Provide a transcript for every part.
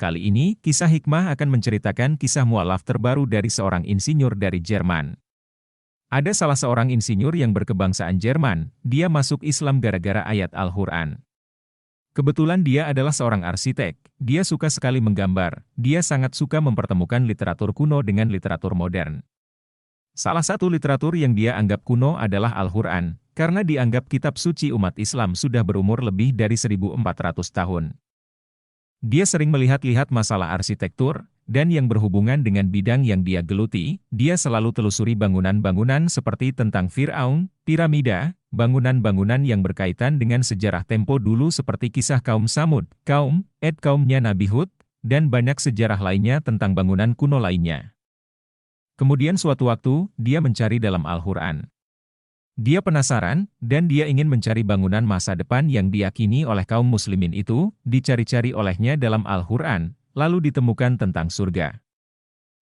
Kali ini, kisah hikmah akan menceritakan kisah mualaf terbaru dari seorang insinyur dari Jerman. Ada salah seorang insinyur yang berkebangsaan Jerman, dia masuk Islam gara-gara ayat Al-Quran. Kebetulan dia adalah seorang arsitek, dia suka sekali menggambar, dia sangat suka mempertemukan literatur kuno dengan literatur modern. Salah satu literatur yang dia anggap kuno adalah Al-Quran, karena dianggap kitab suci umat Islam sudah berumur lebih dari 1400 tahun. Dia sering melihat-lihat masalah arsitektur, dan yang berhubungan dengan bidang yang dia geluti, dia selalu telusuri bangunan-bangunan seperti tentang Fir'aun, piramida, bangunan-bangunan yang berkaitan dengan sejarah tempo dulu seperti kisah kaum Samud, kaum Ed kaumnya Nabi Hud, dan banyak sejarah lainnya tentang bangunan kuno lainnya. Kemudian suatu waktu, dia mencari dalam Al-Quran. Dia penasaran, dan dia ingin mencari bangunan masa depan yang diyakini oleh kaum muslimin itu, dicari-cari olehnya dalam Al-Quran, lalu ditemukan tentang surga.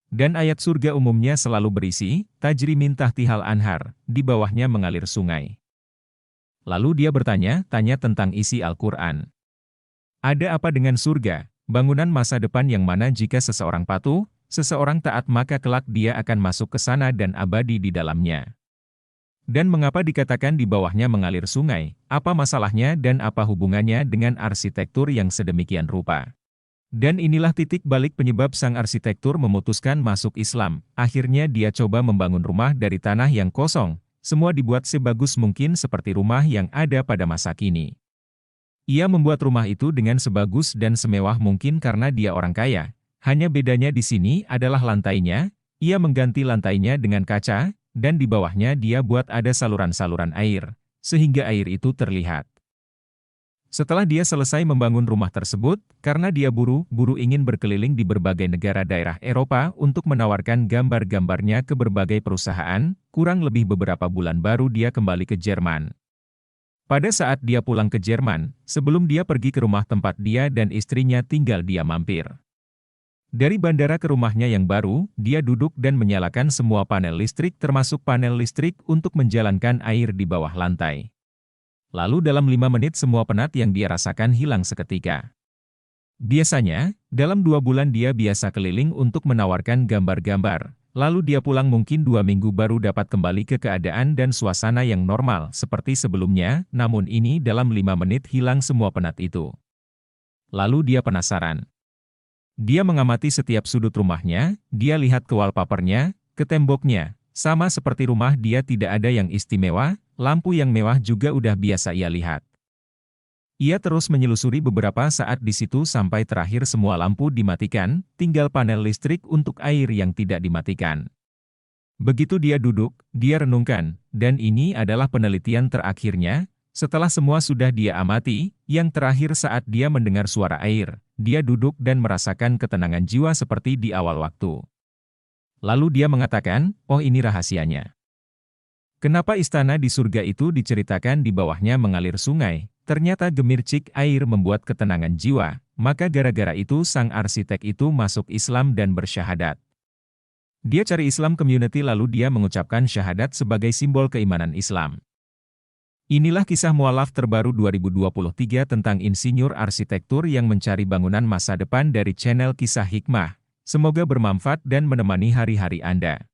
Dan ayat surga umumnya selalu berisi, tajri min tahtihal anhar, di bawahnya mengalir sungai. Lalu dia tanya tentang isi Al-Quran. Ada apa dengan surga, bangunan masa depan yang mana jika seseorang patuh, seseorang taat maka kelak dia akan masuk ke sana dan abadi di dalamnya. Dan mengapa dikatakan di bawahnya mengalir sungai, apa masalahnya dan apa hubungannya dengan arsitektur yang sedemikian rupa. Dan inilah titik balik penyebab sang arsitektur memutuskan masuk Islam, akhirnya dia coba membangun rumah dari tanah yang kosong, semua dibuat sebagus mungkin seperti rumah yang ada pada masa kini. Ia membuat rumah itu dengan sebagus dan semewah mungkin karena dia orang kaya, hanya bedanya di sini adalah lantainya, ia mengganti lantainya dengan kaca, dan di bawahnya dia buat ada saluran-saluran air, sehingga air itu terlihat. Setelah dia selesai membangun rumah tersebut, karena dia buru-buru ingin berkeliling di berbagai negara daerah Eropa untuk menawarkan gambar-gambarnya ke berbagai perusahaan, kurang lebih beberapa bulan baru dia kembali ke Jerman. Pada saat dia pulang ke Jerman, sebelum dia pergi ke rumah tempat dia dan istrinya tinggal dia mampir. Dari bandara ke rumahnya yang baru, dia duduk dan menyalakan semua panel listrik termasuk panel listrik untuk menjalankan air di bawah lantai. Lalu dalam 5 menit semua penat yang dia rasakan hilang seketika. Biasanya, dalam 2 bulan dia biasa keliling untuk menawarkan gambar-gambar, lalu dia pulang mungkin 2 minggu baru dapat kembali ke keadaan dan suasana yang normal seperti sebelumnya, namun ini dalam 5 menit hilang semua penat itu. Lalu dia penasaran. Dia mengamati setiap sudut rumahnya, dia lihat ke wallpapernya, ke temboknya, sama seperti rumah dia tidak ada yang istimewa, lampu yang mewah juga udah biasa ia lihat. Ia terus menyelusuri beberapa saat di situ sampai terakhir semua lampu dimatikan, tinggal panel listrik untuk air yang tidak dimatikan. Begitu dia duduk, dia renungkan, dan ini adalah penelitian terakhirnya. Setelah semua sudah dia amati, yang terakhir saat dia mendengar suara air, dia duduk dan merasakan ketenangan jiwa seperti di awal waktu. Lalu dia mengatakan, oh ini rahasianya. Kenapa istana di surga itu diceritakan di bawahnya mengalir sungai, ternyata gemercik air membuat ketenangan jiwa, maka gara-gara itu sang arsitek itu masuk Islam dan bersyahadat. Dia cari Islam community lalu dia mengucapkan syahadat sebagai simbol keimanan Islam. Inilah kisah mualaf terbaru 2023 tentang insinyur arsitektur yang mencari bangunan masa depan dari channel Kisah Hikmah. Semoga bermanfaat dan menemani hari-hari Anda.